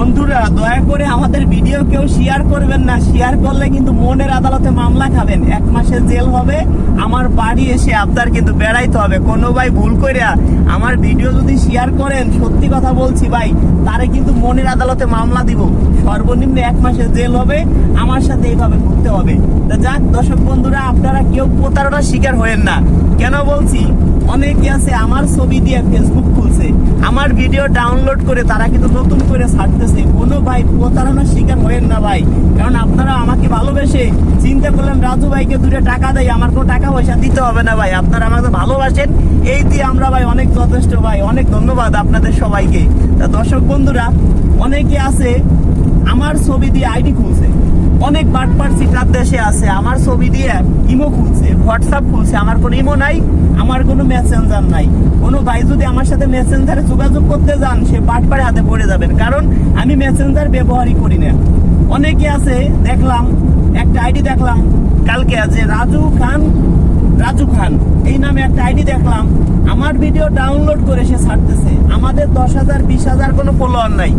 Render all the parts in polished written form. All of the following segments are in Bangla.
বন্ধুরা দয়া করে আমাদের ভিডিও কেউ শেয়ার করবেন না। শেয়ার করলে কিন্তু মনের আদালতে মামলা খাবেন, 1 মাসের জেল হবে। আমার বাড়ি এসে আপনার কিন্তু বেড়াইতে হবে। কোনো ভাই ভুল করে আমার ভিডিও যদি শেয়ার করেন, সত্যি কথা বলছি ভাই, তারে কিন্তু মনের আদালতে মামলা দিব। সর্বনিম্ন 1 মাসের জেল হবে, আমার সাথে এইভাবে ঘুরতে হবে। তা যাক দর্শক বন্ধুরা, আপনারা কেউ প্রতারণার শিকার হয়েন না। কেন বলছি, অনেকে আছে আমার ছবি দিয়ে ফেসবুক খুলছে, আমার ভিডিও ডাউনলোড করে তারা কিন্তু নতুন করে ছাড়তেছে। কোনো ভাই প্রতারণার শিকার হয়েন না ভাই, কারণ আপনারা আমাকে ভালোবেসে চিন্তা করলেন রাজু ভাইকে 2 টাকা দেয়, আমার কোনো টাকা পয়সা দিতে হবে না ভাই। আপনারা আমাকে ভালোবাসেন, এই দিয়ে আমরা ভাই অনেক যথেষ্ট ভাই। অনেক ধন্যবাদ আপনাদের সবাইকে। তা দর্শক বন্ধুরা, অনেকে আছে আমার ছবি দিয়ে আইডি খুলছে, অনেক বাটপার সিটার দেশে আছে আমার ছবি দিয়ে ইমো খুলছে, হোয়াটসঅ্যাপ খুলছে। আমার কোনো ইমো নাই, আমার কোনো মেসেঞ্জার নাই। কোনো ভাই যদি আমার সাথে মেসেঞ্জারে যোগাযোগ করতে যান, সে বাটপারে হাতে পড়ে যাবেন, কারণ আমি মেসেঞ্জার ব্যবহারই করি না। অনেকে আছে, দেখলাম একটা আইডি দেখলাম কালকে আছে রাজু খান এই নামে একটা আইডি দেখলাম, আমার ভিডিও ডাউনলোড করে সে ছাড়তেছে। আমাদের 10,000 20,000 কোনো ফলোয়ার নাই।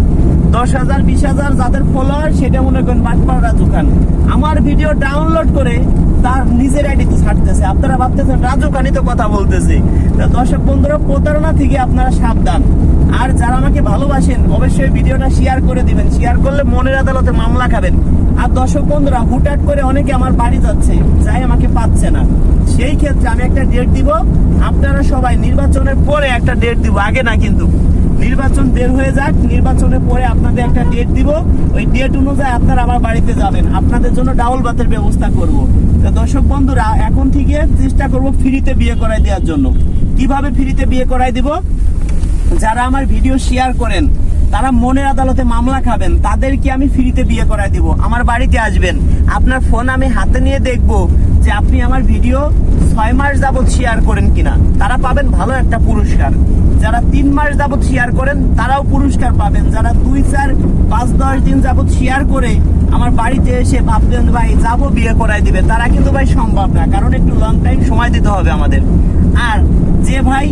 10,000 20,000 যাদের ফলোয়ার, সেটা মনে করেন বাটপার রাজু খান। আমার ভিডিও ডাউনলোড করে তার নিজের আইডিতে ছাড়তেছে। আপনারা ভাবতেছেন রাজু খানই তো কথা বলতেছে। দর্শক বন্ধুরা, প্রতারণা থেকে আপনারা সাবধান। আর যারা আমাকে ভালোবাসেন, অবশ্যই ভিডিওটা শেয়ার করে দিবেন। শেয়ার করলে মনের আদালতে মামলা খাবেন। আর দর্শক বন্ধুরা, হুটহাট করে অনেকে আমার বাড়ি যাচ্ছে, যাই আমাকে পাচ্ছে না। সেই ক্ষেত্রে আমি একটা ডেট দিব, আপনারা সবাই নির্বাচনের পরে একটা ডেট দিব, আগে না কিন্তু। নির্বাচন বের হয়ে যাক, নির্বাচনের পরে আপনাদের একটা ডেট দিব। ওই ডেট অনুযায়ী আপনারা আমার বাড়িতে যাবেন, আপনাদের জন্য ডাউল ভাতের ব্যবস্থা করব। তো দর্শক বন্ধুরা, এখন থেকে চেষ্টা করব ফ্রিতে বিয়ে করাই দেওয়ার জন্য। কিভাবে ফ্রিতে বিয়ে করাই দিব? যারা আমার ভিডিও শেয়ার করেন, তারা মনের আদালতে মামলা খাবেন, তাদেরকে আমি ফ্রিতে বিয়ে করাই দিব। আমার বাড়িতে আসবেন, আপনার ফোন আমি হাতে নিয়ে দেখব যে আপনি আমার ভিডিও 6 মাস যাবত শেয়ার করেন কিনা, তারা পাবেন ভালো একটা পুরস্কার। যারা 3 মাস যাবত শেয়ার করেন, তারাও পুরস্কার পাবেন। যারা 2, 4, 5, 10 দিন যাবত শেয়ার করে আমার বাড়িতে এসে ভাববেন ভাই যাবো বিয়ে করাই দিবে, তারা কিন্তু ভাই সম্ভব না, কারণ একটু লং টাইম সময় দিতে হবে আমাদের। আর যে ভাই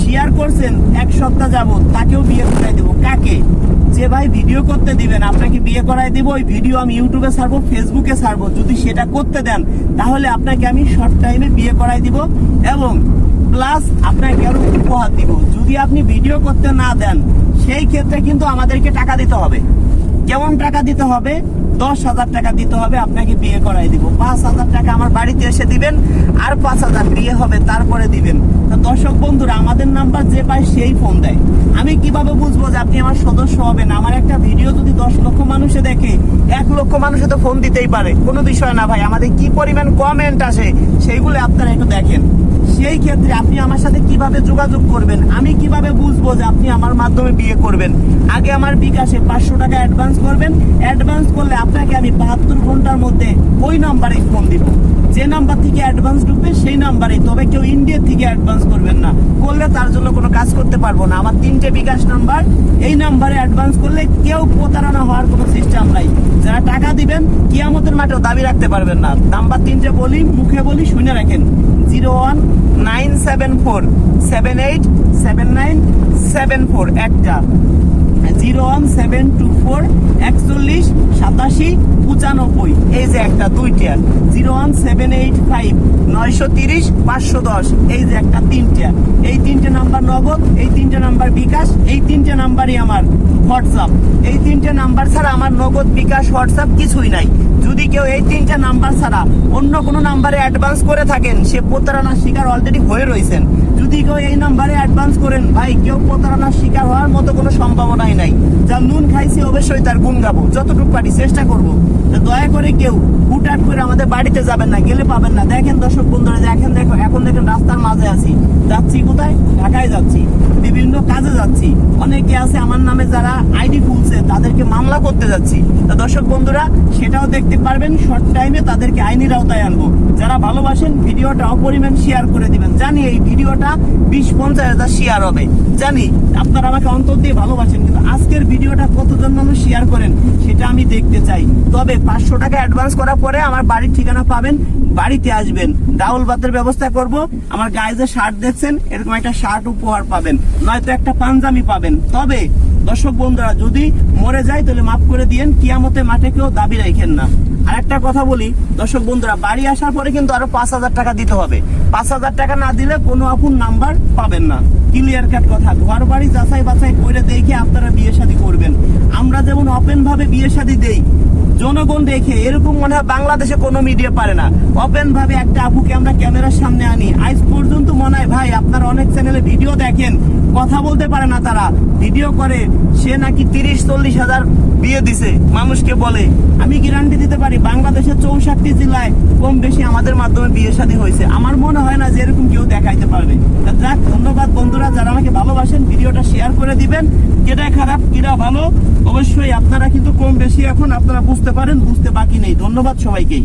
শেয়ার করছেন 1 সপ্তাহ যাবত, তাকেও বিয়ে করাই দেবো। কাকে? যে ভাই ভিডিও করতে দিবেন, আপনাকে বিয়ে করাই দিব। ওই ভিডিও আমি ইউটিউবে ছাড়বো, ফেসবুকে ছাড়বো। যদি সেটা করতে দেন, তাহলে আপনাকে আমি শর্ট টাইমে বিয়ে করাই দিব, এবং প্লাস আপনাকে আরো উপহার দিব। যদি আপনি ভিডিও করতে না দেন, সেই ক্ষেত্রে কিন্তু আমাদেরকে টাকা দিতে হবে। কেমন টাকা দিতে হবে? 10,000 টাকা দিতে হবে, আপনাকে বিয়ে করাই দিব। 5,000 টাকা আমার বাড়িতে এসে দিবেন, আর 5,000 বিয়ে হবে তারপরে দিবেন। তো দর্শক বন্ধুরা, আমাদের নাম্বার যে পায় সেই ফোন দেয়। আমি কিভাবে বুঝবো যে আপনি আমার সদস্য হবেন? আমার একটা ভিডিও যদি 10 লক্ষ মানুষে দেখে, 1 লক্ষ মানুষে তো ফোন দিতেই পারে, কোনো বিষয় না ভাই। আমাদের কি পরিমাণ কমেন্ট আসে, সেইগুলো আপনারা একটু দেখেন। সেই ক্ষেত্রে আপনি আমার সাথে কিভাবে যোগাযোগ করবেন? আমি কিভাবে বুঝবো যে আপনি আমার মাধ্যমে বিয়ে করবেন? আগে আমার বিকাশে 500 টাকা অ্যাডভান্স করবেন। অ্যাডভান্স করলে আপনাকে আমি 72 ঘন্টার মধ্যে ওই নাম্বারে ফোন দিব। যে নাম্বার থেকে অ্যাডভান্স ঢুকবে সেই নাম্বারে। তবে কেউ ইন্ডিয়া থেকে অ্যাডভান্স করবেন না, করলে তার জন্য কোনো কাজ করতে পারবো না। আমার 3টে বিকাশ নাম্বার, এই নাম্বারে অ্যাডভান্স করলে কেউ প্রতারণা হওয়ার কোনো সিস্টেম নাই। যারা টাকা দিবেন, কিয়ামতের মাঠেও দাবি রাখতে পারবেন না। নাম্বার 3টে বলি, মুখে বলি, শুনে রাখেন। 01974787974 একটা, 01724 41 87 95, এই যে একটা, 2টা। 01785 930 510, এই যে একটা, 3টা। এই 3টে নাম্বার নগদ, এই 3টে নাম্বার বিকাশ, এই 3টে নাম্বারই আমার হোয়াটসঅ্যাপ। এই 3টে নাম্বার ছাড়া আমার নগদ, বিকাশ, হোয়াটসঅ্যাপ কিছুই নাই। যদি কেউ এই 3টে নাম্বার ছাড়া অন্য কোনো নাম্বারে অ্যাডভান্স করে থাকেন, সে প্রতারণার শিকার অলরেডি হয়ে রয়েছেন। যদি কেউ এই নাম্বারে অ্যাডভান্স করেন, ভাই কেউ প্রতারণার শিকার হওয়ার মতো কোনো সম্ভাবনাই নাই। যা নুন খাইছি অবশ্যই তার গুণ গাবো, যতটুকু পারি চেষ্টা করবো। দয়া করে কেউ হুটহাট করে আমাদের বাড়িতে যাবেন না, গেলে পাবেন না। দেখেন দর্শক বন্ধুরা, দেখেন, এখন দেখেন রাস্তার মাঝে আছি, যাচ্ছি কোথায়? ঢাকায় যাচ্ছি, বিভিন্ন কাজে যাচ্ছি। অনেকে আছে আমার নামে যারা আইডি খুলছে, তাদেরকে মামলা করতে যাচ্ছি। তো দর্শক বন্ধুরা, সেটাও দেখতে পারবেন। শর্ট টাইমে তাদেরকে আইনের আওতায় আনবো। যারা ভালোবাসেন, ভিডিওটা অপরিমাণ শেয়ার করে দিবেন। জানি এই ভিডিওটা 20-50 হাজার শেয়ার হবে, জানি আপনারা আমাকে অন্তর দিয়ে ভালোবাসেন, কিন্তু আজকের ভিডিওটা কতজন মানুষ শেয়ার করেন সেটা আমি দেখতে চাই। তবে 500 টাকা অ্যাডভান্স করার পরে আমার বাড়ির ঠিকানা পাবেন, বাড়িতে আসবেন, ডাউল ভাতের ব্যবস্থা করব। আমার গায়ে যে শার্ট দেখছেন, এরকম একটা শার্ট উপহার পাবেন, নয়তো একটা পাঞ্জাবি পাবেন। তবে দর্শক বন্ধুরা, যদি মরে যায় তাহলে হলে মাফ করে দিয়েন, কিয়ামতে মাঠে কেউ দাবি রাখেন না। আরেকটা কথা বলি দর্শক বন্ধুরা, বাড়ি আসার পরে কিন্তু আরো 5,000 টাকা দিতে হবে। 5,000 টাকা না দিলে কোনো আপন নাম্বার পাবেন না। ক্লিয়ার কাট কথা। ঘর বাড়ি যাচাই বাছাই করে দেখে আপনারা বিয়ে শাদী করবেন। আমরা যেমন ওপেন ভাবে বিয়ে শাদী দেই, জনগণ দেখে, এরকম মনে হয় বাংলাদেশে কোনো মিডিয়া পারে না। ওপেন ভাবে একটা আপুকে আমরা ক্যামেরার সামনে আনি। আজ পর্যন্ত মনে হয় ভাই আপনারা অনেক চ্যানেলে ভিডিও দেখেন, কথা বলতে পারে না, তারা ভিডিও করে সে নাকি 30-40 হাজার বিয়ে দিছে মানুষকে বলে। আমি গ্যারান্টি দিতে পারি বাংলাদেশের 64 জেলায় কম বেশি আমাদের মাধ্যমে বিয়ে শাদী হয়েছে। আমার মনে হয় না যে এরকম কেউ দেখাইতে পারবে। যাক, ধন্যবাদ বন্ধুরা, যারা আমাকে ভালোবাসেন ভিডিওটা শেয়ার করে দিবেন। কেটা খারাপ কিরা ভালো অবশ্যই আপনারা কিন্তু কম বেশি এখন আপনারা বুঝতে পারেন, বুঝতে বাকি নেই। ধন্যবাদ সবাইকেই।